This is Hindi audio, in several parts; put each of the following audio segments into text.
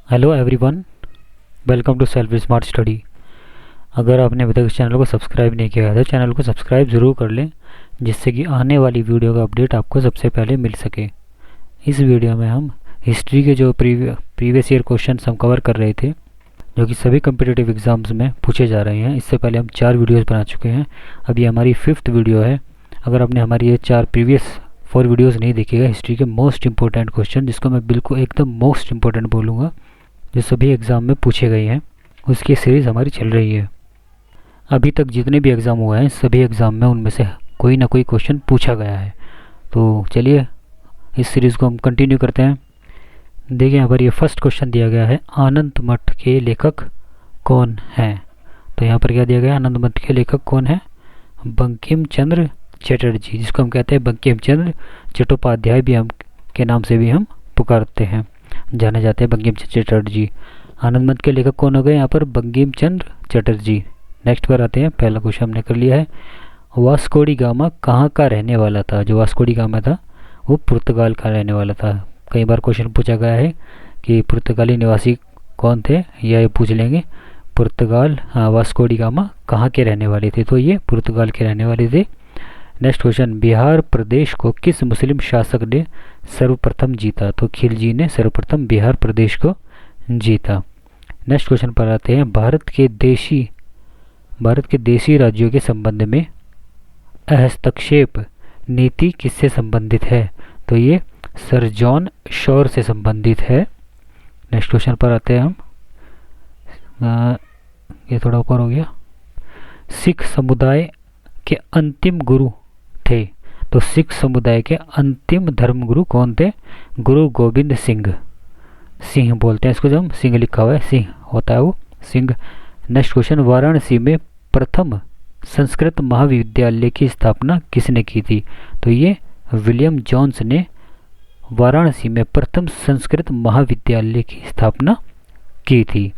Hello everyone, welcome to self smart study. अगर आपने अभी तक इस चैनल को सब्सक्राइब नहीं किया है तो चैनल को सब्सक्राइब ज़रूर कर लें, जिससे कि आने वाली वीडियो का अपडेट आपको सबसे पहले मिल सके। इस वीडियो में हम हिस्ट्री के जो प्रीवियस ईयर क्वेश्चन हम कवर कर रहे थे, जो कि सभी कम्पिटिटिव एग्ज़ाम्स में पूछे जा रहे हैं। इससे पहले हम 4 वीडियोज़ बना चुके हैं, अब ये हमारी 5th वीडियो है। अगर आपने हमारी ये 4 प्रीवियस 4 वीडियोज़ नहीं देखिएगा हिस्ट्री के मोस्ट इंपॉर्टेंट क्वेश्चन, जिसको मैं बिल्कुल एकदम मोस्ट इंपॉर्टेंट बोलूँगा, जो सभी एग्ज़ाम में पूछे गए हैं, उसकी सीरीज़ हमारी चल रही है। अभी तक जितने भी एग्ज़ाम हुए हैं सभी एग्ज़ाम में उनमें से कोई ना कोई क्वेश्चन पूछा गया है। तो चलिए इस सीरीज़ को हम कंटिन्यू करते हैं। देखिए यहाँ पर ये फर्स्ट क्वेश्चन दिया गया है, आनंद मठ के लेखक कौन हैं। तो यहाँ पर क्या दिया गया है, आनंद मठ के लेखक कौन है? बंकिम चंद्र चटर्जी, जिसको हम कहते हैं बंकिम चंद्र चट्टोपाध्याय भी हम के नाम से भी हम पुकारते हैं, जाने जाते हैं बंकिम चंद्र चटर्जी। आनंद मठ के लेखक कौन हो गए यहाँ पर? बंकिम चंद्र चटर्जी। नेक्स्ट पर आते हैं, पहला क्वेश्चन हमने कर लिया है, वास्को डी गामा कहाँ का रहने वाला था? जो वास्को डी गामा था वो पुर्तगाल का रहने वाला था। कई बार क्वेश्चन पूछा गया है कि पुर्तगाली निवासी कौन थे, या ये पूछ लेंगे पुर्तगाल वास्को डी गामा कहाँ के रहने वाले थे, तो ये पुर्तगाल के रहने वाले थे। नेक्स्ट क्वेश्चन, बिहार प्रदेश को किस मुस्लिम शासक ने सर्वप्रथम जीता? तो खिलजी ने सर्वप्रथम बिहार प्रदेश को जीता। नेक्स्ट क्वेश्चन पर आते हैं, भारत के देशी राज्यों के संबंध में हस्तक्षेप नीति किससे संबंधित है? तो ये सर जॉन शोर से संबंधित है। नेक्स्ट क्वेश्चन पर आते हैं हम, ये थोड़ा ऊपर हो गया, सिख समुदाय के अंतिम गुरु थे। तो सिख समुदाय के अंतिम धर्मगुरु कौन थे? गुरु गोविंद सिंह। सिंह बोलते हैं इसको, जब सिंह लिखा हुआ है सिंह होता है वो सिंह। नेक्स्ट क्वेश्चन, वाराणसी में प्रथम संस्कृत महाविद्यालय की स्थापना किसने की थी? तो ये विलियम जोन्स ने वाराणसी में प्रथम संस्कृत महाविद्यालय की स्थापना की थी।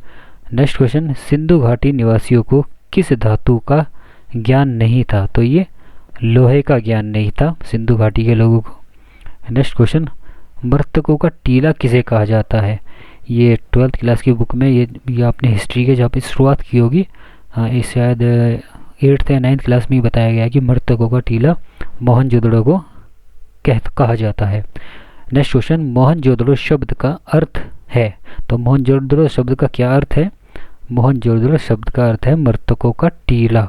नेक्स्ट क्वेश्चन, सिंधु घाटी निवासियों को किस धातु का ज्ञान नहीं था? तो ये लोहे का ज्ञान नहीं था सिंधु घाटी के लोगों को। नेक्स्ट क्वेश्चन, मृतकों का टीला किसे कहा जाता है? ये 12th क्लास की बुक में ये आपने हिस्ट्री के जहाँ पे शुरुआत की होगी, हाँ ये शायद 8th या 9th क्लास में ही बताया गया है कि मृतकों का टीला मोहनजोदड़ो को कहा जाता है। नेक्स्ट क्वेश्चन, मोहनजोदड़ो शब्द का अर्थ है? तो मोहनजोदड़ो शब्द का क्या अर्थ है? मोहनजोदड़ो शब्द का अर्थ है मृतकों का टीला।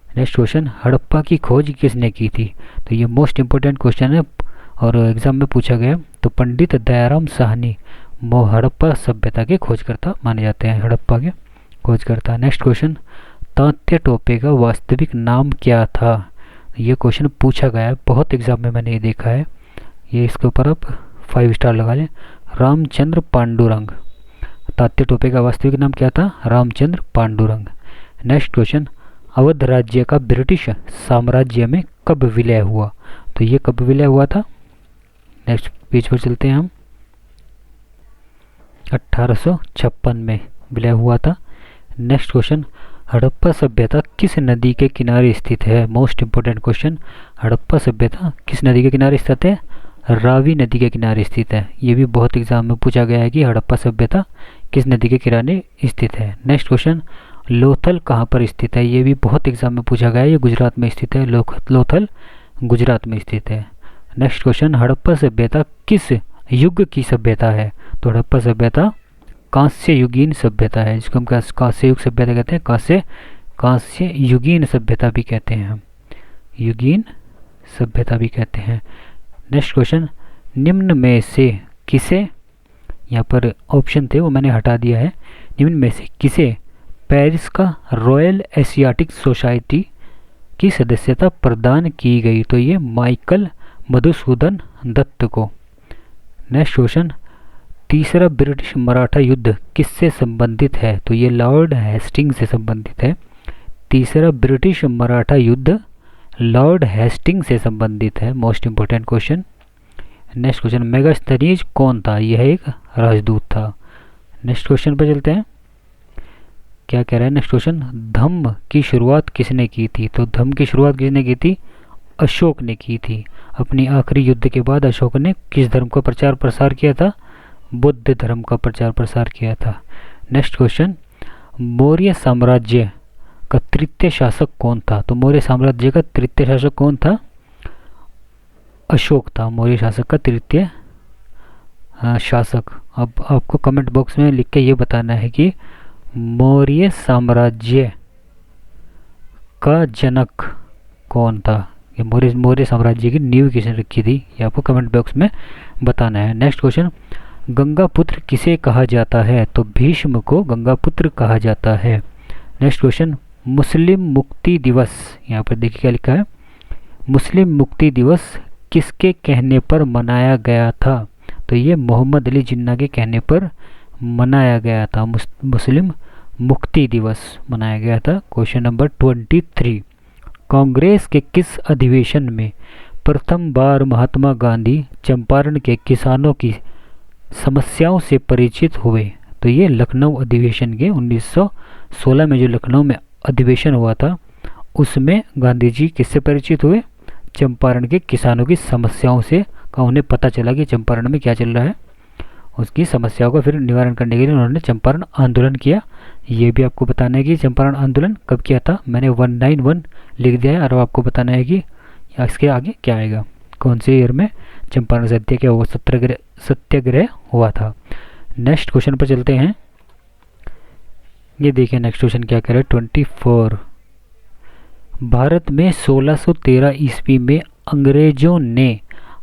नेक्स्ट क्वेश्चन, हड़प्पा की खोज किसने की थी? तो ये मोस्ट इंपॉर्टेंट क्वेश्चन है और एग्जाम में पूछा गया। तो पंडित दयाराम साहनी हड़प्पा सभ्यता के खोजकर्ता माने जाते हैं, हड़प्पा के खोजकर्ता। नेक्स्ट क्वेश्चन, तात्या टोपे का वास्तविक नाम क्या था? ये क्वेश्चन पूछा गया है, बहुत एग्जाम में मैंने ये देखा है, ये इसके ऊपर आप 5 स्टार लगा लें। रामचंद्र पांडुरंग। तात्या टोपे का वास्तविक नाम क्या था? रामचंद्र पांडुरंग। नेक्स्ट क्वेश्चन, अवध राज्य का ब्रिटिश साम्राज्य में कब विलय हुआ? तो ये कब विलय हुआ था? नेक्स्ट पेज पर चलते हैं हम, 1856 में विलय हुआ था। नेक्स्ट क्वेश्चन, हड़प्पा सभ्यता किस नदी के किनारे स्थित है? मोस्ट इंपोर्टेंट क्वेश्चन, हड़प्पा सभ्यता किस नदी के किनारे स्थित है? रावी नदी के किनारे स्थित है। ये भी बहुत एग्जाम में पूछा गया है कि हड़प्पा सभ्यता किस नदी के किनारे स्थित है। नेक्स्ट क्वेश्चन, लोथल कहाँ पर स्थित है? ये भी बहुत एग्जाम में पूछा गया है, ये गुजरात में स्थित है, लोथल गुजरात में स्थित है। नेक्स्ट क्वेश्चन, हड़प्पा सभ्यता किस युग की सभ्यता है? तो हड़प्पा सभ्यता कांस्य युगीन सभ्यता है, जिसको हम कांस्य युग सभ्यता कहते हैं, कांस्य युगीन सभ्यता भी कहते हैं हम, युगीन सभ्यता भी कहते हैं। नेक्स्ट क्वेश्चन, निम्न में से किसे, यहाँ पर ऑप्शन थे वो मैंने हटा दिया है, निम्न में से किसे पेरिस का रॉयल एशियाटिक सोसाइटी की सदस्यता प्रदान की गई? तो ये माइकल मधुसूदन दत्त को। नेक्स्ट क्वेश्चन, तीसरा ब्रिटिश मराठा युद्ध किससे संबंधित है? तो ये लॉर्ड हेस्टिंग से संबंधित है। तीसरा ब्रिटिश मराठा युद्ध लॉर्ड हेस्टिंग से संबंधित है, most important question. Next question, Megasthenes कौन था? यह एक राजदूत था। नेक्स्ट क्वेश्चन पर चलते हैं, क्या कह रहा है नेक्स्ट क्वेश्चन, धम्म की शुरुआत किसने की थी? तो धम्म की शुरुआत किसने की थी? अशोक ने की थी। अपनी आखिरी युद्ध के बाद अशोक ने किस धर्म का प्रचार प्रसार किया था? बुद्ध धर्म का प्रचार प्रसार किया था। नेक्स्ट क्वेश्चन, मौर्य साम्राज्य का तृतीय शासक कौन था? तो मौर्य साम्राज्य का तृतीय शासक कौन था? अशोक था मौर्य शासक का तृतीय शासक। अब आपको कमेंट बॉक्स में लिख के ये बताना है कि मौर्य साम्राज्य का जनक कौन था। ये मौर्य साम्राज्य की नींव किसने रखी थी, ये आपको कमेंट बॉक्स में बताना है। नेक्स्ट क्वेश्चन, गंगापुत्र किसे कहा जाता है? तो भीष्म को गंगापुत्र कहा जाता है। नेक्स्ट क्वेश्चन, मुस्लिम मुक्ति दिवस, यहाँ पर देखिए क्या लिखा है, मुस्लिम मुक्ति दिवस किसके कहने पर मनाया गया था? तो ये मोहम्मद अली जिन्ना के कहने पर मनाया गया था। मुस्लिम मुक्ति दिवस मनाया गया था। क्वेश्चन नंबर 23, कांग्रेस के किस अधिवेशन में प्रथम बार महात्मा गांधी चंपारण के किसानों की समस्याओं से परिचित हुए? तो ये लखनऊ अधिवेशन के 1916 में जो लखनऊ में अधिवेशन हुआ था उसमें गांधी जी किससे परिचित हुए? चंपारण के किसानों की समस्याओं से का उन्हें पता चला कि चंपारण में क्या चल रहा है, उसकी समस्याओं का फिर निवारण करने के लिए उन्होंने चंपारण आंदोलन किया। ये भी आपको बताना है कि चंपारण आंदोलन कब किया था। मैंने 191 लिख दिया है और आपको बताना है कि इसके आगे क्या आएगा, कौन से ईयर में चंपारण सत्याग्रह हुआ, सत्याग्रह हुआ था। नेक्स्ट क्वेश्चन पर चलते हैं। ये देखिए नेक्स्ट क्वेश्चन क्या कह रहा है, 24, भारत में 1613 ईस्वी में अंग्रेजों ने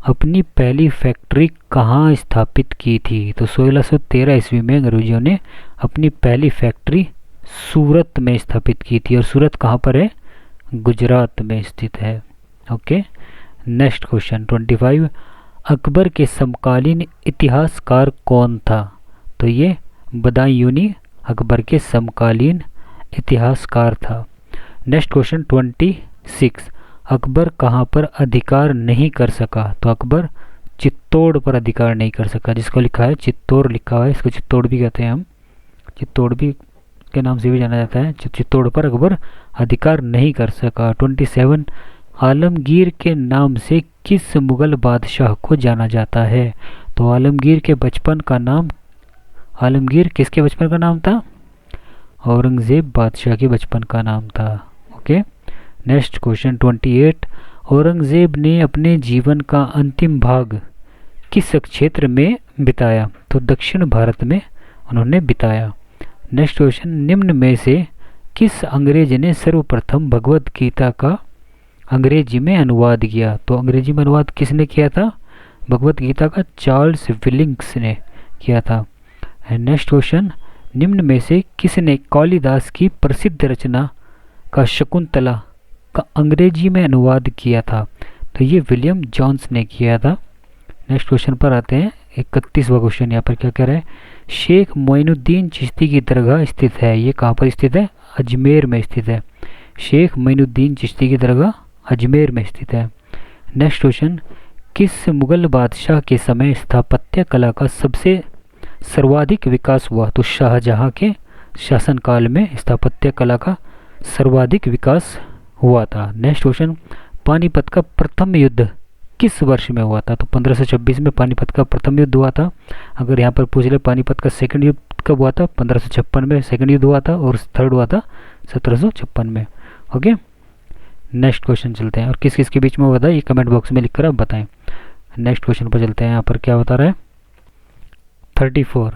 अपनी पहली फैक्ट्री कहाँ स्थापित की थी? तो 1613 ईस्वी में अंग्रेजों ने अपनी पहली फैक्ट्री सूरत में स्थापित की थी, और सूरत कहाँ पर है? गुजरात में स्थित है। ओके। नेक्स्ट क्वेश्चन 25, अकबर के समकालीन इतिहासकार कौन था? तो ये बदायूंनी अकबर के समकालीन इतिहासकार था। नेक्स्ट क्वेश्चन 26, अकबर कहाँ पर अधिकार नहीं कर सका? तो अकबर चित्तौड़ पर अधिकार नहीं कर सका, जिसको लिखा है चित्तौड़ लिखा हुआ है, इसको चित्तौड़ भी कहते हैं हम, चित्तौड़ भी के नाम से भी जाना जाता है। चित्तौड़ पर अकबर अधिकार नहीं कर सका। 27, आलमगीर के नाम से किस मुगल बादशाह को जाना जाता है? तो आलमगीर के बचपन का नाम, आलमगीर किसके बचपन का नाम था? औरंगजेब बादशाह के बचपन का नाम था। ओके। नेक्स्ट क्वेश्चन 28, औरंगजेब ने अपने जीवन का अंतिम भाग किस क्षेत्र में बिताया? तो दक्षिण भारत में उन्होंने बिताया। नेक्स्ट क्वेश्चन, निम्न में से किस अंग्रेज ने सर्वप्रथम भगवत गीता का अंग्रेजी में अनुवाद किया? तो अंग्रेजी में अनुवाद किसने किया था? भगवत गीता का चार्ल्स विलिंग्स ने किया था। नेक्स्ट क्वेश्चन, निम्न में से किसने कालिदास की प्रसिद्ध रचना का शकुंतला का अंग्रेजी में अनुवाद किया था? तो ये विलियम जॉन्स ने किया था। नेक्स्ट क्वेश्चन पर आते हैं। 31वां क्वेश्चन यहाँ पर क्या कह रहा है, शेख मोइनुद्दीन चिश्ती की दरगाह स्थित है, ये कहाँ पर स्थित है? अजमेर में स्थित है। शेख मोइनुद्दीन चिश्ती की दरगाह अजमेर में स्थित है। नेक्स्ट क्वेश्चन, किस मुगल बादशाह के समय स्थापत्य कला का सबसे सर्वाधिक विकास हुआ? तो शाहजहां के शासनकाल में स्थापत्य कला का सर्वाधिक विकास हुआ था। नेक्स्ट क्वेश्चन, पानीपत का प्रथम युद्ध किस वर्ष में हुआ था? तो 1526 में पानीपत का प्रथम युद्ध हुआ था। अगर यहाँ पर पूछ ले पानीपत का सेकंड युद्ध कब हुआ था? 1556 में सेकंड युद्ध हुआ था, और थर्ड हुआ था 1756 में। ओके। नेक्स्ट क्वेश्चन चलते हैं, और किस किस के बीच में हुआ था ये कमेंट बॉक्स में लिखकर आप बताएं। नेक्स्ट क्वेश्चन पर चलते हैं। यहाँ पर क्या बता रहा है, 34,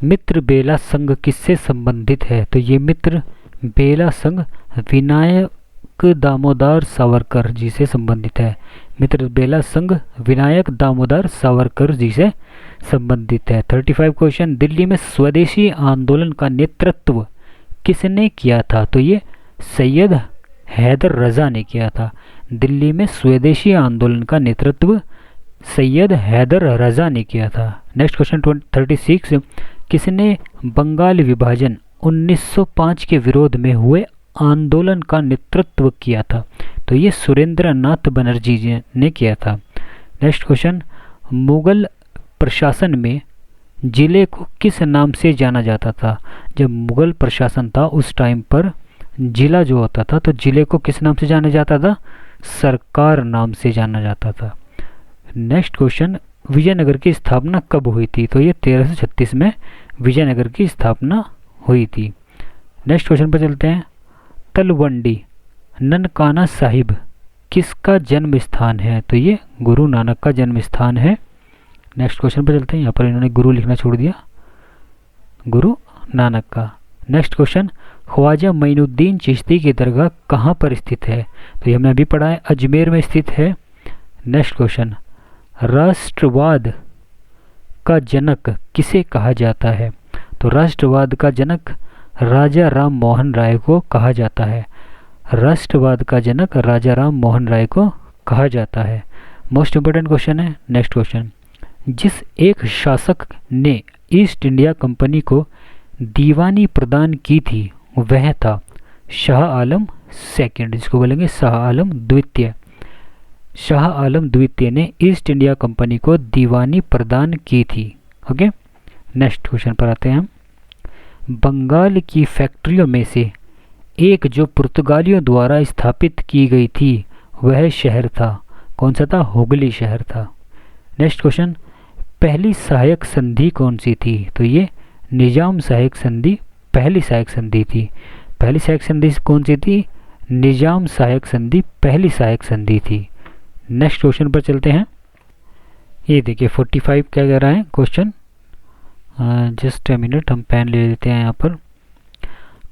मित्र बेला संघ किससे संबंधित है? तो ये मित्र बेला संघ विनायक दामोदर सावरकर जी से संबंधित है। मित्र बेला संघ विनायक दामोदर सावरकर जी से संबंधित है। 35 क्वेश्चन, दिल्ली में स्वदेशी आंदोलन का नेतृत्व किसने किया था? तो ये सैयद हैदर रजा ने किया था। दिल्ली में स्वदेशी आंदोलन का नेतृत्व सैयद हैदर रजा ने किया था। नेक्स्ट क्वेश्चन 36, किसने बंगाल विभाजन 1905 के विरोध में हुए आंदोलन का नेतृत्व किया था? तो ये सुरेंद्र नाथ बनर्जी जी ने किया था। नेक्स्ट क्वेश्चन, मुगल प्रशासन में जिले को किस नाम से जाना जाता था? जब मुगल प्रशासन था उस टाइम पर जिला जो होता था, तो जिले को किस नाम से जाना जाता था? सरकार नाम से जाना जाता था। नेक्स्ट क्वेश्चन विजयनगर की स्थापना कब हुई थी? तो ये 1336 में विजयनगर की स्थापना हुई थी। नेक्स्ट क्वेश्चन पर चलते हैं। तलवंडी ननकाना साहिब किसका जन्म स्थान है? तो ये गुरु नानक का जन्म स्थान है। नेक्स्ट क्वेश्चन पर चलते हैं। यहाँ पर इन्होंने गुरु लिखना छोड़ दिया, गुरु नानक का। नेक्स्ट क्वेश्चन, ख्वाजा मोइनुद्दीन चिश्ती की दरगाह कहाँ पर स्थित है? तो ये हमने अभी पढ़ा है, अजमेर में स्थित है। नेक्स्ट क्वेश्चन, राष्ट्रवाद का जनक किसे कहा जाता है? तो राष्ट्रवाद का जनक राजा राम मोहन राय को कहा जाता है। राष्ट्रवाद का जनक राजा राम मोहन राय को कहा जाता है। मोस्ट इंपोर्टेंट क्वेश्चन है। नेक्स्ट क्वेश्चन, जिस एक शासक ने ईस्ट इंडिया कंपनी को दीवानी प्रदान की थी वह था शाह आलम सेकंड, जिसको बोलेंगे शाह आलम द्वितीय। शाह आलम द्वितीय ने ईस्ट इंडिया कंपनी को दीवानी प्रदान की थी। ओके, नेक्स्ट क्वेश्चन पर आते हैं हम। बंगाल की फैक्ट्रियों में से एक जो पुर्तगालियों द्वारा स्थापित की गई थी वह शहर था, कौन सा था? हुगली शहर था। नेक्स्ट क्वेश्चन, पहली सहायक संधि कौन सी थी? तो ये निजाम सहायक संधि पहली सहायक संधि थी। पहली सहायक संधि कौन सी थी? निजाम सहायक संधि पहली सहायक संधि थी। नेक्स्ट क्वेश्चन पर चलते हैं। ये देखिए 45 क्या कह रहा है क्वेश्चन, जस्ट ए मिनट, हम पेन ले लेते हैं यहाँ पर।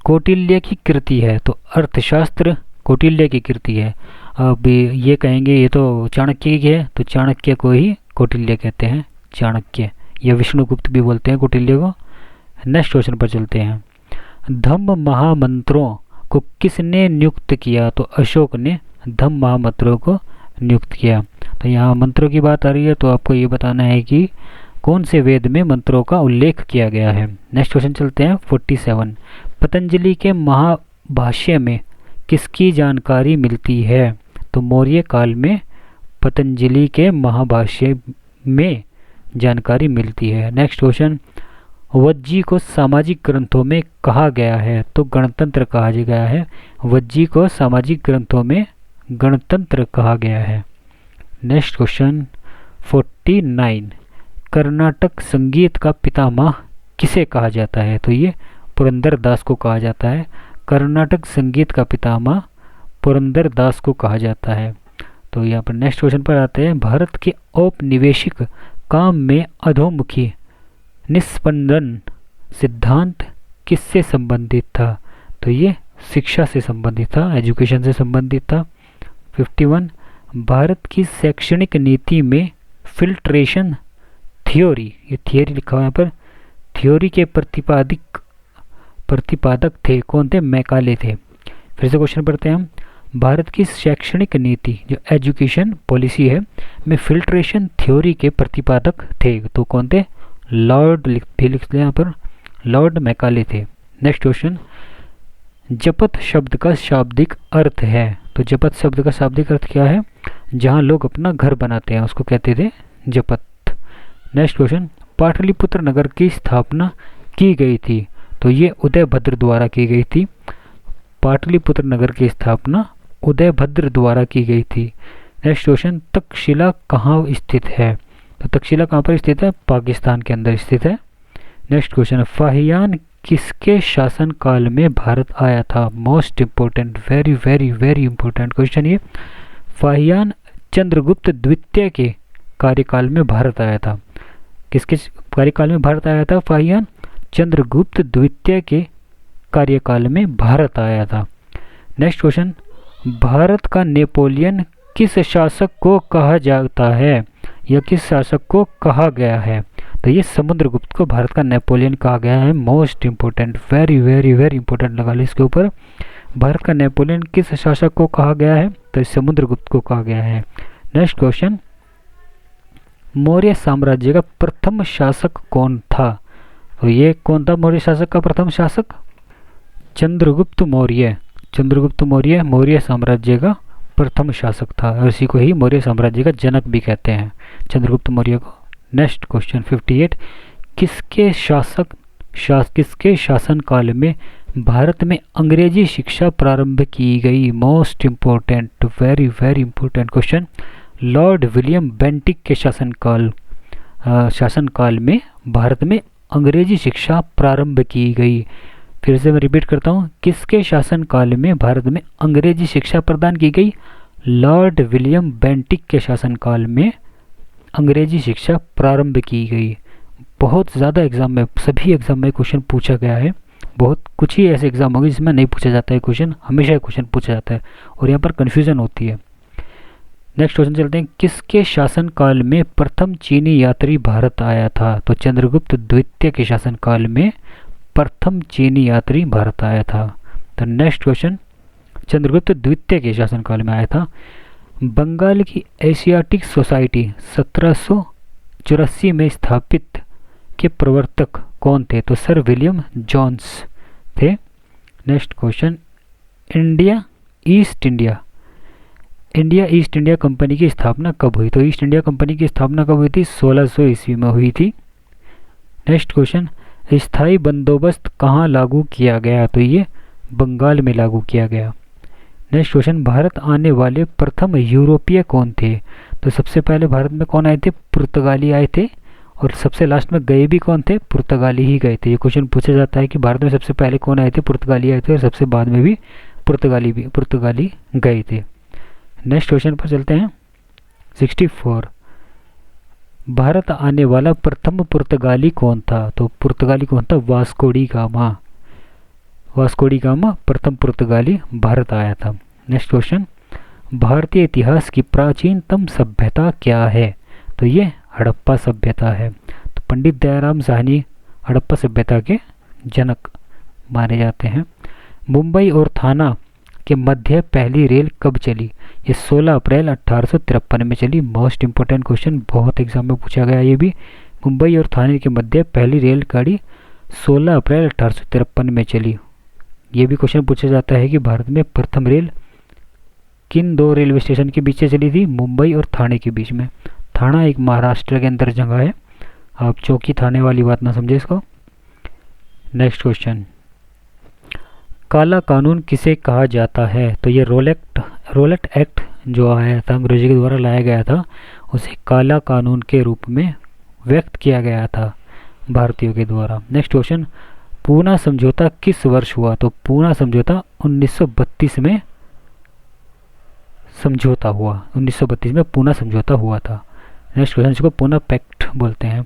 कौटिल्य की कृति है, तो अर्थशास्त्र कौटिल्य की कृति है। अब ये कहेंगे ये तो चाणक्य की है, तो चाणक्य को ही कौटिल्य कहते हैं, चाणक्य या विष्णुगुप्त भी बोलते हैं कौटिल्य को। नेक्स्ट क्वेश्चन पर चलते हैं। धम्म महामंत्रों को किसने नियुक्त किया? तो अशोक ने धम्म महामंत्रों को नियुक्त किया। तो यहाँ मंत्रों की बात आ रही है, तो आपको ये बताना है कि कौन से वेद में मंत्रों का उल्लेख किया गया है। नेक्स्ट क्वेश्चन चलते हैं 47। पतंजलि के महाभाष्य में किसकी जानकारी मिलती है? तो मौर्य काल में पतंजलि के महाभाष्य में जानकारी मिलती है। नेक्स्ट क्वेश्चन, वज्जी को सामाजिक ग्रंथों में कहा गया है, तो गणतंत्र कहा गया है। वज्जी को सामाजिक ग्रंथों में गणतंत्र कहा गया है। Next question 49। कर्नाटक संगीत का पितामह किसे कहा जाता है? तो ये पुरंदर दास को कहा जाता है। कर्नाटक संगीत का पितामह पुरंदर दास को कहा जाता है। तो यहाँ पर नेक्स्ट क्वेश्चन पर आते हैं। भारत के औपनिवेशिक काम में अधोमुखी निस्पंदन सिद्धांत किससे संबंधित था? तो ये शिक्षा से संबंधित था, एजुकेशन से संबंधित था। 51। भारत की शैक्षणिक नीति में फिल्ट्रेशन थ्योरी, ये थियरी लिखा हुआ है यहाँ पर, थ्योरी के प्रतिपादक थे कौन थे? मैकाले थे। फिर से क्वेश्चन पढ़ते हैं हम। भारत की शैक्षणिक नीति जो एजुकेशन पॉलिसी है में फिल्ट्रेशन थ्योरी के प्रतिपादक थे, तो कौन थे? लॉर्ड भी लिख लिया यहाँ पर, लॉर्ड मैकाले थे। नेक्स्ट क्वेश्चन, जपत शब्द का शाब्दिक अर्थ है, तो जपत शब्द का शाब्दिक अर्थ क्या है? जहाँ लोग अपना घर बनाते हैं उसको कहते थे जपत। नेक्स्ट क्वेश्चन, पाटलिपुत्र नगर की स्थापना की गई थी, तो ये उदयभद्र द्वारा की गई थी। पाटलिपुत्र नगर की स्थापना उदयभद्र द्वारा की गई थी। नेक्स्ट क्वेश्चन, तक्षशिला कहाँ स्थित है? तो तक्षशिला कहाँ पर स्थित है? पाकिस्तान के अंदर स्थित है। नेक्स्ट क्वेश्चन, फाहियान किसके शासन काल में भारत आया था? Most important, very very very important question ये। फाहियान चंद्रगुप्त द्वितीय के कार्यकाल में भारत आया था। किसके कार्यकाल में भारत आया था? फाहियान चंद्रगुप्त द्वितीय के कार्यकाल में भारत आया था। नेक्स्ट क्वेश्चन, भारत का नेपोलियन किस शासक को कहा जाता है या किस शासक को कहा गया है? तो ये समुद्रगुप्त को भारत का नेपोलियन कहा गया है। Most important, very very very important लगा लो इसके ऊपर। भारत का नेपोलियन किस शासक को कहा गया है? तो समुद्रगुप्त को कहा गया है। नेक्स्ट क्वेश्चन, मौर्य साम्राज्य का प्रथम शासक कौन था? तो ये कौन था मौर्य शासक का प्रथम शासक? चंद्रगुप्त मौर्य। चंद्रगुप्त मौर्य मौर्य साम्राज्य का प्रथम शासक था और इसी को ही मौर्य साम्राज्य का जनक भी कहते हैं, चंद्रगुप्त मौर्य को। Next question 58। किसके शासन काल में भारत में अंग्रेजी शिक्षा प्रारंभ की गई? Most important, very very important question. Lord William Bentinck के शासनकाल शासनकाल में भारत में अंग्रेजी शिक्षा प्रारंभ की गई? फिर से मैं रिपीट करता हूँ, किसके शासनकाल में भारत में अंग्रेजी शिक्षा प्रदान की गई? लॉर्ड विलियम बेंटिक के शासनकाल में अंग्रेजी शिक्षा प्रारंभ की गई। बहुत ज़्यादा एग्जाम में, सभी एग्जाम में क्वेश्चन पूछा गया है। बहुत कुछ ही ऐसे एग्जाम होंगे जिसमें नहीं पूछा जाता है क्वेश्चन, हमेशा क्वेश्चन पूछा जाता है और यहाँ पर कन्फ्यूजन होती है। नेक्स्ट क्वेश्चन चलते हैं, किसके शासनकाल में प्रथम चीनी यात्री भारत आया था? तो चंद्रगुप्त द्वितीय के शासनकाल में प्रथम चीनी यात्री भारत आया था। तो नेक्स्ट क्वेश्चन, चंद्रगुप्त द्वितीय के शासनकाल में आया था। बंगाल की एशियाटिक सोसाइटी 1784 में स्थापित के प्रवर्तक कौन थे? तो सर विलियम जोन्स थे। Next question, India east India company की स्थापना कब हुई? तो ईस्ट इंडिया कंपनी की स्थापना कब हुई थी? 1600 ईस्वी में हुई थी। नेक्स्ट क्वेश्चन, स्थायी बंदोबस्त कहाँ लागू किया गया? तो ये बंगाल में लागू किया गया। नेक्स्ट क्वेश्चन, भारत आने वाले प्रथम यूरोपीय कौन थे? तो सबसे पहले भारत में कौन आए थे? पुर्तगाली आए थे और सबसे लास्ट में गए भी कौन थे? पुर्तगाली ही गए थे। ये क्वेश्चन पूछा जाता है कि भारत में सबसे पहले कौन आए थे? पुर्तगाली आए थे और सबसे बाद में भी पुर्तगाली गए थे। नेक्स्ट क्वेश्चन पर चलते हैं, 64, भारत आने वाला प्रथम पुर्तगाली कौन था? तो पुर्तगाली कौन था? वास्को डी गामा प्रथम पुर्तगाली भारत आया था। नेक्स्ट क्वेश्चन, भारतीय इतिहास की प्राचीनतम सभ्यता क्या है? तो ये हड़प्पा सभ्यता है। तो पंडित दयाराम साहनी हड़प्पा सभ्यता के जनक माने जाते हैं। मुंबई और थाना के मध्य पहली रेल कब चली? ये 16 अप्रैल 1853 में चली। मोस्ट इंपॉर्टेंट क्वेश्चन, बहुत एग्जाम में पूछा गया ये भी। मुंबई और थाने के मध्य पहली रेलगाड़ी 16 अप्रैल 1853 में चली। ये भी क्वेश्चन पूछा जाता है कि भारत में प्रथम रेल किन दो रेलवे स्टेशन के बीच से चली थी? मुंबई और थाने के बीच में। थाना एक महाराष्ट्र के अंदर जगह है, आप चौकी थाने वाली बात ना समझे इसको। नेक्स्ट क्वेश्चन, काला कानून किसे कहा जाता है? तो ये रोलेट एक्ट जो आया था, अंग्रेजी के द्वारा लाया गया था, उसे काला कानून के रूप में व्यक्त किया गया था भारतीयों के द्वारा। नेक्स्ट क्वेश्चन, पूना समझौता किस वर्ष हुआ? तो पूना समझौता 1932 में समझौता हुआ। 1932 में पूना समझौता हुआ था। नेक्स्ट क्वेश्चन, इसको पूना पैक्ट बोलते हैं।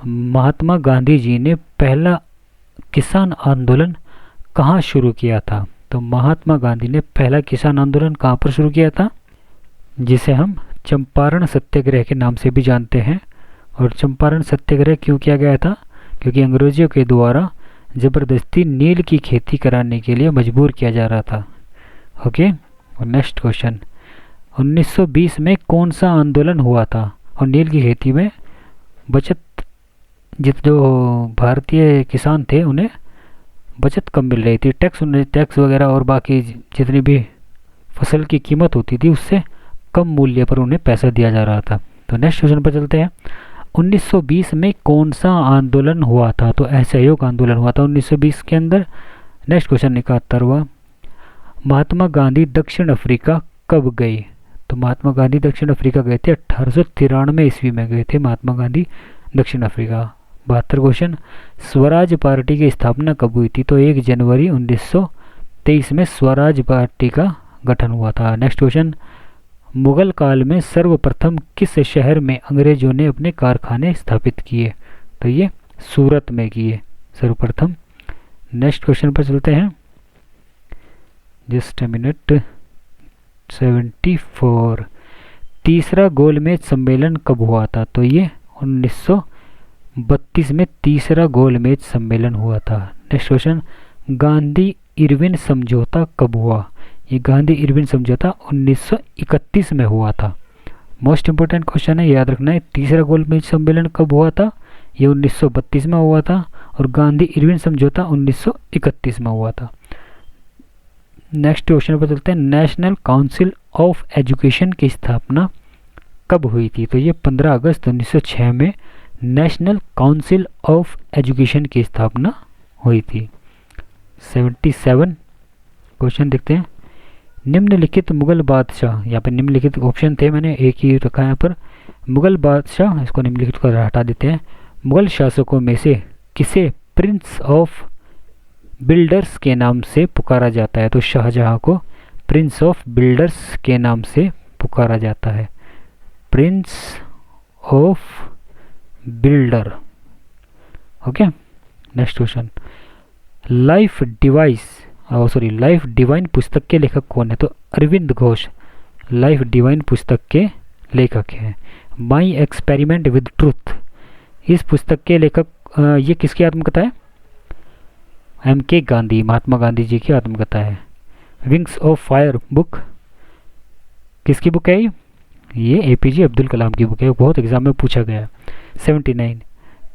महात्मा गांधी जी ने पहला किसान आंदोलन कहाँ शुरू किया था? तो महात्मा गांधी ने पहला किसान आंदोलन कहाँ पर शुरू किया था? जिसे हम चंपारण सत्याग्रह के नाम से भी जानते हैं। और चंपारण सत्याग्रह क्यों किया गया था? क्योंकि अंग्रेजों के द्वारा ज़बरदस्ती नील की खेती कराने के लिए मजबूर किया जा रहा था। ओके। और नेक्स्ट क्वेश्चन, 1920 में कौन सा आंदोलन हुआ था और नील की खेती में बचत, जो भारतीय किसान थे उन्हें बचत कम मिल रही थी, टैक्स वगैरह और बाकी जितनी भी फसल की कीमत होती थी उससे कम मूल्य पर उन्हें पैसा दिया जा रहा था। तो नेक्स्ट क्वेश्चन पर चलते हैं, 1920 में कौन सा आंदोलन हुआ था? तो असहयोग आंदोलन हुआ था 1920 के अंदर। नेक्स्ट क्वेश्चन 71वां, महात्मा गांधी दक्षिण अफ्रीका कब गए? तो महात्मा गांधी दक्षिण अफ्रीका गए थे 1893 ईस्वी में गए थे महात्मा गांधी दक्षिण अफ्रीका। 72 क्वेश्चन, स्वराज पार्टी की स्थापना कब हुई थी? तो 1 जनवरी 1923 में स्वराज पार्टी का गठन हुआ था। नेक्स्ट क्वेश्चन, मुगल काल में सर्वप्रथम किस शहर में अंग्रेजों ने अपने कारखाने स्थापित किए? तो ये सूरत में किए सर्वप्रथम। नेक्स्ट क्वेश्चन पर चलते हैं, जस्ट अ मिनट। 74, तीसरा गोलमेज सम्मेलन कब हुआ था? तो ये 1932 में तीसरा गोलमेज सम्मेलन हुआ था। नेक्स्ट क्वेश्चन, गांधी इरविन समझौता कब हुआ? ये गांधी इरविन समझौता 1931 में हुआ था। मोस्ट इंपोर्टेंट क्वेश्चन है, याद रखना है। तीसरा गोलमेज सम्मेलन कब हुआ था? ये 1932 में हुआ था और गांधी इरविन समझौता 1931 में हुआ था। नेक्स्ट क्वेश्चन पर चलते हैं, नेशनल काउंसिल ऑफ एजुकेशन की स्थापना कब हुई थी? तो ये 15 अगस्त 1906 में नेशनल काउंसिल ऑफ एजुकेशन की स्थापना हुई थी। 77 क्वेश्चन देखते हैं, निम्नलिखित मुगल बादशाह, यहाँ पर निम्नलिखित ऑप्शन थे, मैंने एक ही रखा है यहाँ पर, मुगल बादशाह, इसको निम्नलिखित को हटा देते हैं, मुगल शासकों में से किसे प्रिंस ऑफ बिल्डर्स के नाम से पुकारा जाता है? तो शाहजहां को प्रिंस ऑफ बिल्डर्स के नाम से पुकारा जाता है, Prince of builder. Okay, next question, life divine पुस्तक के लेखक कौन है? तो अरविंद घोष लाइफ डिवाइन पुस्तक के लेखक हैं। माई एक्सपेरिमेंट विद ट्रूथ, इस पुस्तक के लेखक ये किसकी आत्मकथा है? M.K. गांधी, महात्मा गांधी जी की आत्मकथा है। विंग्स ऑफ फायर बुक किसकी बुक है? ये APJ अब्दुल कलाम की बुक है, बहुत एग्जाम में पूछा गया। 79,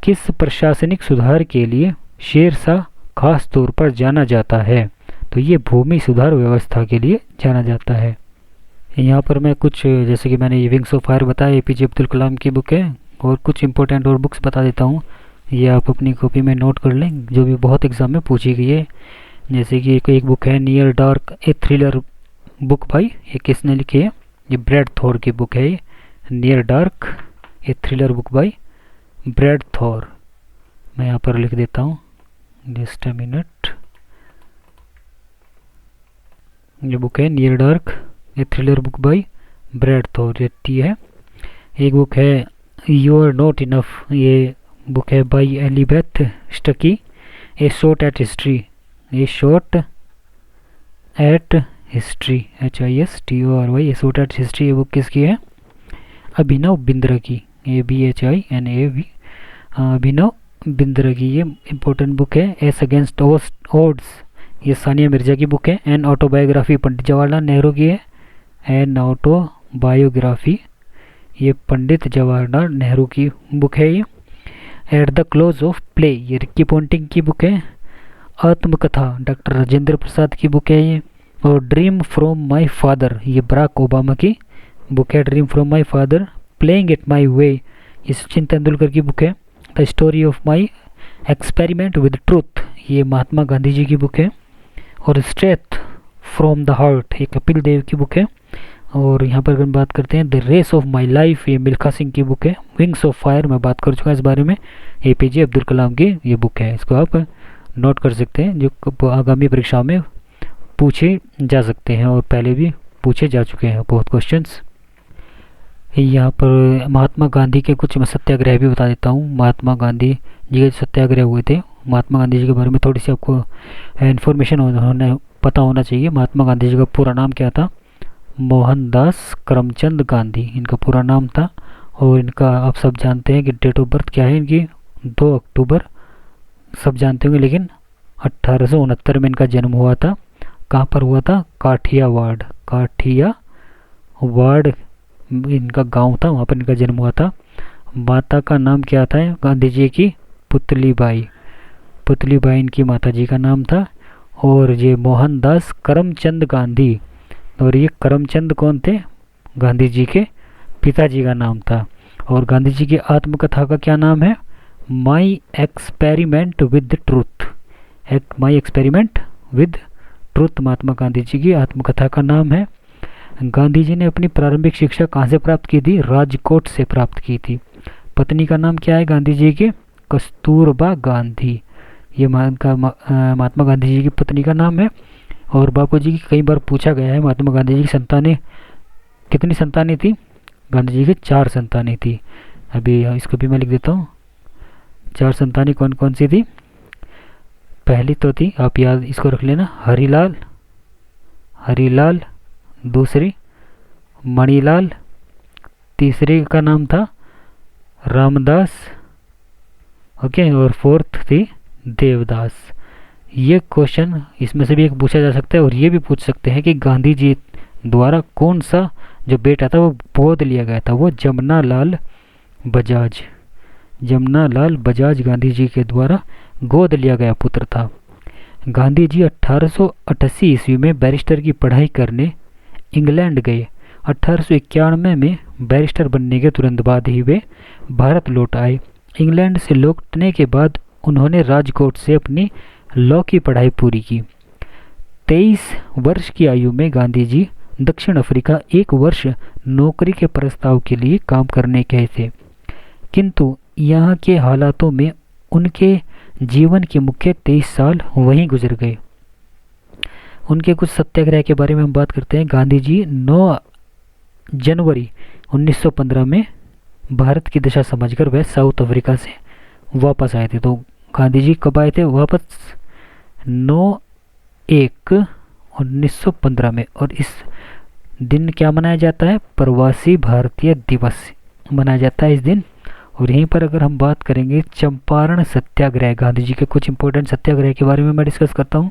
किस प्रशासनिक सुधार के लिए शेरशाह खास तौर पर जाना जाता है? तो ये भूमि सुधार व्यवस्था के लिए जाना जाता है। यहाँ पर मैं कुछ, जैसे कि मैंने ये विंग्स ऑफ फायर बताया, APJ अब्दुल कलाम की बुक है, और कुछ इंपॉर्टेंट और बुक्स बता देता हूँ, ये आप अपनी कॉपी में नोट कर लें, जो भी बहुत एग्जाम में पूछी गई है। जैसे कि एक बुक है near dark a thriller book भाई, ये किसने लिखी है? ये ब्रैड थॉर की बुक है, near dark a thriller book by Brad Thor. मैं यहाँ पर लिख देता हूँ, जस्ट अ मिनट। ये बुक है near dark a thriller book by Brad Thor, ये है। एक बुक है यू आर नॉट इनफ, ये बुक है by Elizabeth Stuckey, a shot at history, a shot at history HISTORY, A shot at history. ये बुक किसकी है? अभिनव बिंद्रा की, ABHINAV, अभिनव बिंद्रा की, ये इम्पोर्टेंट बुक है। एस अगेंस्ट ऑड्स, ये सानिया मिर्जा की बुक है। एन ऑटोबायोग्राफी पंडित जवाहरलाल नेहरू की है, एन ऑटोबायोग्राफी, ये पंडित जवाहरलाल नेहरू की बुक है। ये at the close of play, ये रिक्की पोंटिंग की बुक है। आत्मकथा डॉक्टर राजेंद्र प्रसाद की बुक है ये। और ड्रीम फ्रॉम माय फादर, ये बराक ओबामा की बुक है, dream from my father. Playing it my way, ये सचिन तेंदुलकर की बुक है। The story of my experiment with truth, ये महात्मा गांधी जी की बुक है। और स्ट्रेथ फ्रॉम द हार्ट, ये कपिल देव की बुक है। और यहाँ पर अगर बात करते हैं the race of my life, ये मिल्खा सिंह की बुक है। विंग्स ऑफ फायर मैं बात कर चुका इस बारे में, APJ अब्दुल कलाम की ये बुक है, इसको आप नोट कर सकते हैं, जो आगामी परीक्षा में पूछे जा सकते हैं और पहले भी पूछे जा चुके हैं बहुत क्वेश्चंस। यहाँ पर महात्मा गांधी के कुछ मैं सत्याग्रह भी बता देता हूँ। महात्मा गांधी जी के सत्याग्रह हुए थे, महात्मा गांधी जी के बारे में थोड़ी सी आपको इन्फॉर्मेशन पता होना चाहिए। महात्मा गांधी जी का पूरा नाम क्या था? मोहनदास करमचंद गांधी इनका पूरा नाम था। और इनका आप सब जानते हैं कि डेट ऑफ बर्थ क्या है इनकी? 2 अक्टूबर, सब जानते होंगे, लेकिन 1869 में इनका जन्म हुआ था। कहाँ पर हुआ था? काठियावाड़, काठियावाड़ इनका गांव था, वहाँ पर इनका जन्म हुआ था। माता का नाम क्या था गांधी जी की? पुतलीबाई, पुतलीबाई इनकी माता जी का नाम था। और ये मोहनदास करमचंद गांधी, और ये करमचंद कौन थे? गांधी जी के पिताजी का नाम था। और गांधी जी की आत्मकथा का क्या नाम है? My experiment with truth, my experiment with truth Mahatma Gandhi ji की आत्मकथा का नाम है। गांधी जी ने अपनी प्रारंभिक शिक्षा कहाँ से प्राप्त की थी? राजकोट से प्राप्त की थी। पत्नी का नाम क्या है गांधी जी की? कस्तूरबा गांधी, ये महात्मा गांधी जी की पत्नी का नाम है। और बापू जी की कई बार पूछा गया है, महात्मा गांधी जी की संतानें कितनी संतानें थी? गांधी जी की 4 संतानें थी। अभी इसको भी मैं लिख देता हूँ, 4 संतानें कौन कौन सी थी? पहली तो थी, आप याद इसको रख लेना, हरीलाल, दूसरी मणिलाल, तीसरी का नाम था रामदास, ओके, और 4th थी देवदास। ये क्वेश्चन इसमें से भी एक पूछा जा सकता है। और ये भी पूछ सकते हैं कि गांधी जी द्वारा कौन सा जो बेटा था वो गोद लिया गया था? वो जमनालाल बजाज गांधी जी के द्वारा गोद लिया गया पुत्र था। गांधी जी 1888 ईस्वी में बैरिस्टर की पढ़ाई करने इंग्लैंड गए। 1891 में बैरिस्टर बनने के तुरंत बाद ही वे भारत लौट आए। इंग्लैंड से लौटने के बाद उन्होंने राजकोट से अपनी लॉ की पढ़ाई पूरी की। 23 वर्ष की आयु में गांधी जी दक्षिण अफ्रीका 1 वर्ष नौकरी के प्रस्ताव के लिए काम करने गए थे, किंतु यहाँ के हालातों में उनके जीवन के मुख्य 23 साल वहीं गुजर गए। उनके कुछ सत्याग्रह के बारे में हम बात करते हैं। गांधी जी 9 जनवरी 1915 में भारत की दशा समझकर वह साउथ अफ्रीका से वापस आए थे। तो गांधी जी कब आए थे वापस? 9/1/1915 में। और इस दिन क्या मनाया जाता है? प्रवासी भारतीय दिवस मनाया जाता है इस दिन। और यहीं पर अगर हम बात करेंगे चंपारण सत्याग्रह, गांधी जी के कुछ इंपॉर्टेंट सत्याग्रह के बारे में मैं डिस्कस करता हूँ।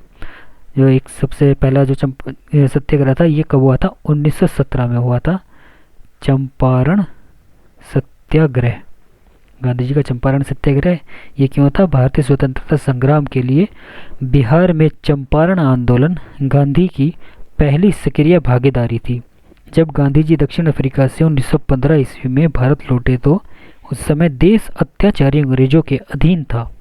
जो एक सबसे पहला जो सत्याग्रह था ये कब हुआ था? 1917 में हुआ था चंपारण सत्याग्रह। गांधी जी का चंपारण सत्याग्रह ये क्यों था? भारतीय स्वतंत्रता संग्राम के लिए बिहार में चंपारण आंदोलन गांधी की पहली सक्रिय भागीदारी थी। जब गांधी जी दक्षिण अफ्रीका से 1915 ईस्वी में भारत लौटे तो उस समय देश अत्याचारी अंग्रेजों के अधीन था।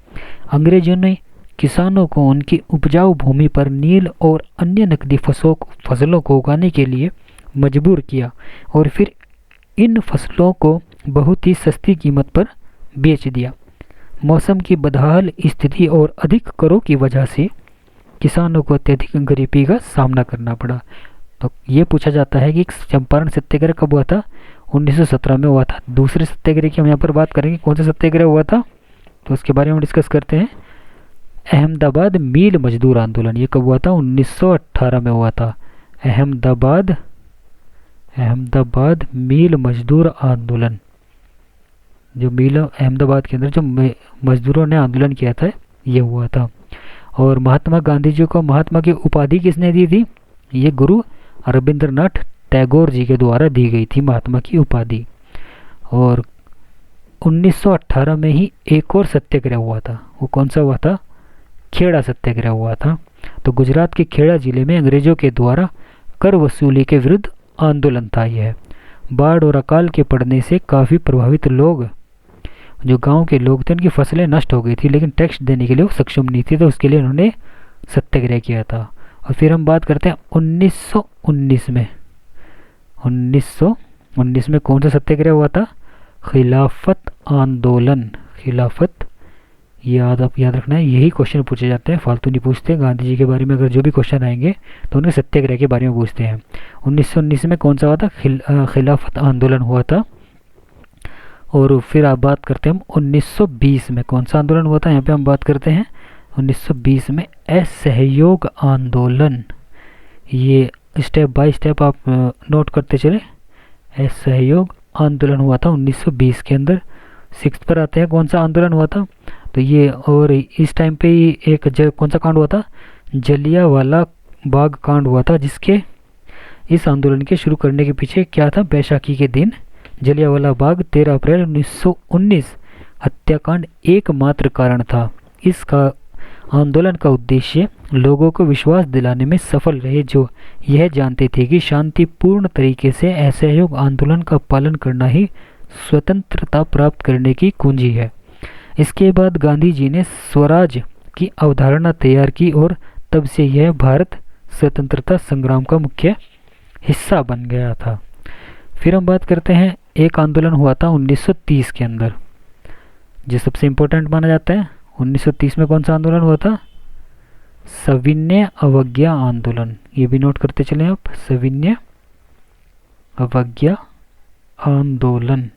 अंग्रेजों ने किसानों को उनकी उपजाऊ भूमि पर नील और अन्य नकदी फसलों को उगाने के लिए मजबूर किया और फिर इन फसलों को बहुत ही सस्ती कीमत पर बेच दिया। मौसम की बदहाल स्थिति और अधिक करों की वजह से किसानों को अत्यधिक गरीबी का सामना करना पड़ा। तो ये पूछा जाता है कि चंपारण सत्याग्रह कब हुआ था? 1917 में हुआ था। दूसरे सत्याग्रह की हम यहाँ पर बात करेंगे। कौन सा सत्याग्रह हुआ था तो उसके बारे में डिस्कस करते हैं। अहमदाबाद मील मजदूर आंदोलन, ये कब हुआ था? 1918 में हुआ था। अहमदाबाद मील मजदूर आंदोलन, जो मील अहमदाबाद के अंदर जो मजदूरों ने आंदोलन किया था ये हुआ था। और महात्मा गांधी जी को महात्मा की उपाधि किसने दी थी? ये गुरु रविंद्रनाथ टैगोर जी के द्वारा दी गई थी महात्मा की उपाधि। और 1918 में ही एक और सत्याग्रह हुआ था। वो कौन सा हुआ था? खेड़ा सत्याग्रह हुआ था। तो गुजरात के खेड़ा जिले में अंग्रेजों के द्वारा कर वसूली के विरुद्ध आंदोलन था। यह बाढ़ और अकाल के पड़ने से काफ़ी प्रभावित लोग, जो गांव के लोग थे, उनकी फसलें नष्ट हो गई थी, लेकिन टैक्स देने के लिए वो सक्षम नहीं थे, तो उसके लिए उन्होंने सत्याग्रह किया था। और फिर हम बात करते हैं 1919 में। 1919 में कौन सा सत्याग्रह हुआ था? खिलाफत आंदोलन। खिलाफत याद रखना है, यही क्वेश्चन पूछे जाते हैं, फालतू नहीं पूछते। गांधी जी के बारे में अगर जो भी क्वेश्चन आएंगे तो उन्हें सत्याग्रह के बारे में पूछते हैं। 1919 में कौन सा हुआ था? खिलाफत आंदोलन हुआ था। और फिर आप बात करते हैं हम 1920 में कौन सा आंदोलन हुआ था? यहाँ पे हम बात करते हैं 1920 में असहयोग आंदोलन। ये स्टेप बाय स्टेप आप नोट करते चले। असहयोग आंदोलन हुआ था 1920 के अंदर। 6 पर आते हैं कौन सा आंदोलन हुआ था? तो ये, और इस टाइम पे ही एक कौन सा कांड हुआ था? जलियांवाला बाग कांड हुआ था, जिसके इस आंदोलन के शुरू करने के पीछे क्या था? बैसाखी के दिन जलियांवाला बाग 13 अप्रैल 1919 हत्याकांड एकमात्र कारण था। इसका आंदोलन का उद्देश्य लोगों को विश्वास दिलाने में सफल रहे, जो यह जानते थे कि शांतिपूर्ण तरीके से असहयोग आंदोलन का पालन करना ही स्वतंत्रता प्राप्त करने की कुंजी है। इसके बाद गांधी जी ने स्वराज की अवधारणा तैयार की और तब से यह भारत स्वतंत्रता संग्राम का मुख्य हिस्सा बन गया था। फिर हम बात करते हैं, एक आंदोलन हुआ था 1930 के अंदर, जो सबसे इम्पोर्टेंट माना जाता है। 1930 में कौन सा आंदोलन हुआ था? सविनय अवज्ञा आंदोलन। ये भी नोट करते चले आप, सविनय अवज्ञा आंदोलन,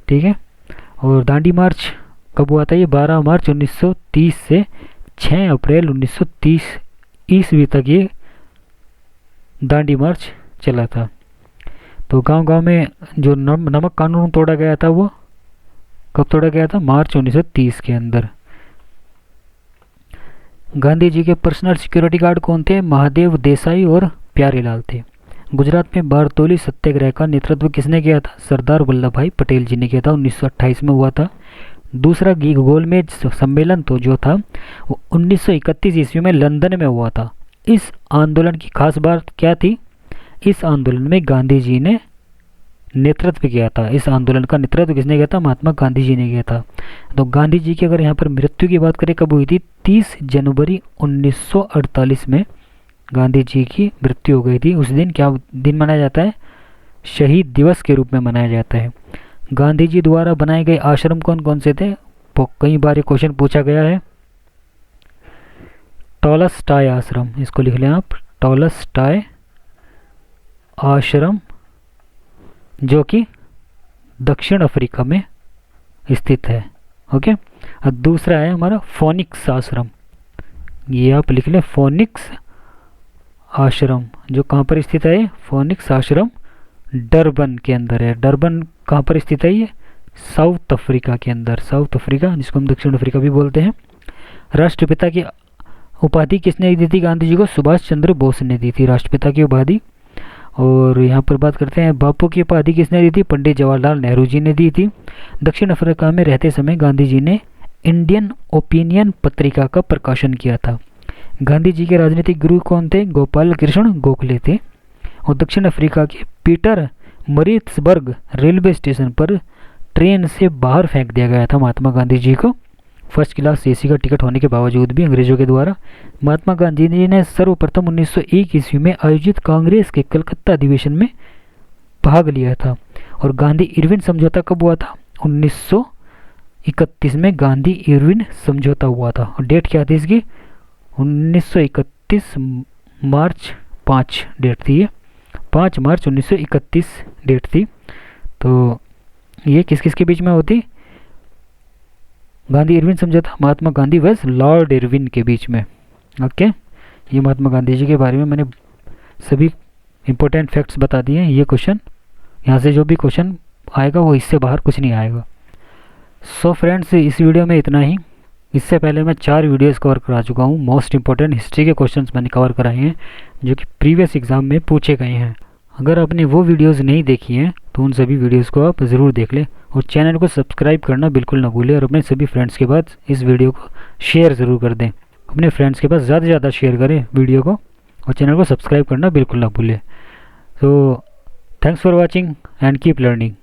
ठीक है। और दांडी मार्च कब हुआ था? ये 12 मार्च 1930 से 6 अप्रैल 1930 ईस्वी तक ये दांडी मार्च चला था। तो गांव-गांव में जो नमक कानून तोड़ा गया था, वो कब तोड़ा गया था? मार्च 1930 के अंदर। गांधी जी के पर्सनल सिक्योरिटी गार्ड कौन थे? महादेव देसाई और प्यारेलाल थे। गुजरात में बारतोली सत्याग्रह का नेतृत्व किसने किया था? सरदार वल्लभ भाई पटेल जी ने किया था। 1928 में हुआ था। दूसरा गोलमेज सम्मेलन तो जो था वो 1931 ईस्वी में लंदन में हुआ था। इस आंदोलन की खास बात क्या थी? इस आंदोलन में गांधी जी ने नेतृत्व किया था। इस आंदोलन का नेतृत्व किसने किया था? महात्मा गांधी जी ने किया था। तो गांधी जी की अगर यहाँ पर मृत्यु की बात करें कब हुई थी? 30 जनवरी 1948 में गांधी जी की मृत्यु हो गई थी, उस दिन क्या दिन मनाया जाता है? शहीद दिवस के रूप में मनाया जाता है। गांधी जी द्वारा बनाए गए आश्रम कौन कौन से थे? कई बार ये क्वेश्चन पूछा गया है। टॉलस्टॉय आश्रम, इसको लिख लें आप, टॉलस्टॉय आश्रम, जो कि दक्षिण अफ्रीका में स्थित है। ओके। और दूसरा है हमारा फोनिक्स आश्रम, ये आप लिख लें, फोनिक्स आश्रम, जो कहाँ पर स्थित है? फोनिक्स आश्रम डरबन के अंदर है। डरबन कहाँ पर स्थित है? ये साउथ अफ्रीका के अंदर, साउथ अफ्रीका जिसको हम दक्षिण अफ्रीका भी बोलते हैं। राष्ट्रपिता की उपाधि किसने दी थी गांधी जी को? सुभाष चंद्र बोस ने दी थी राष्ट्रपिता की उपाधि। और यहाँ पर बात करते हैं बापू की उपाधि किसने दी थी? पंडित जवाहरलाल नेहरू जी ने दी थी। दक्षिण अफ्रीका में रहते समय गांधी जी ने इंडियन ओपिनियन पत्रिका का प्रकाशन किया था। गांधी जी के राजनीतिक गुरु कौन थे? गोपाल कृष्ण गोखले थे। और दक्षिण अफ्रीका के पीटर मरीट्सबर्ग रेलवे स्टेशन पर ट्रेन से बाहर फेंक दिया गया था महात्मा गांधी जी को, फर्स्ट क्लास एसी का टिकट होने के बावजूद भी अंग्रेजों के द्वारा। महात्मा गांधी जी ने सर्वप्रथम 1901 ईस्वी में आयोजित कांग्रेस के कलकत्ता अधिवेशन में भाग लिया था। और गांधी इरविन समझौता कब हुआ था? 1931 में गांधी इरविन समझौता हुआ था। और डेट क्या थी इसकी? 1931 मार्च 5 डेट थी ये, 5 मार्च 1931 डेट थी। तो ये किस किस के बीच में होती? गांधी इरविन समझौता महात्मा गांधी वस लॉर्ड इरविन के बीच में। ओके। ये महात्मा गांधी जी के बारे में मैंने सभी इंपॉर्टेंट फैक्ट्स बता दिए हैं। ये क्वेश्चन यहाँ से जो भी क्वेश्चन आएगा वो इससे बाहर कुछ नहीं आएगा। सो फ्रेंड्स, इस वीडियो में इतना ही। इससे पहले मैं 4 वीडियोस कवर करा चुका हूँ। मोस्ट इंपॉर्टेंट हिस्ट्री के क्वेश्चंस मैंने कवर कराए हैं जो कि प्रीवियस एग्जाम में पूछे गए हैं। अगर आपने वो वीडियोस नहीं देखी हैं तो उन सभी वीडियोस को आप ज़रूर देख लें और चैनल को सब्सक्राइब करना बिल्कुल ना भूलें। और अपने सभी फ्रेंड्स के पास इस वीडियो को शेयर ज़रूर कर दें। अपने फ्रेंड्स के पास ज़्यादा से ज़्यादा शेयर करें वीडियो को और चैनल को सब्सक्राइब करना बिल्कुल ना भूलें। तो thanks for watching and keep learning.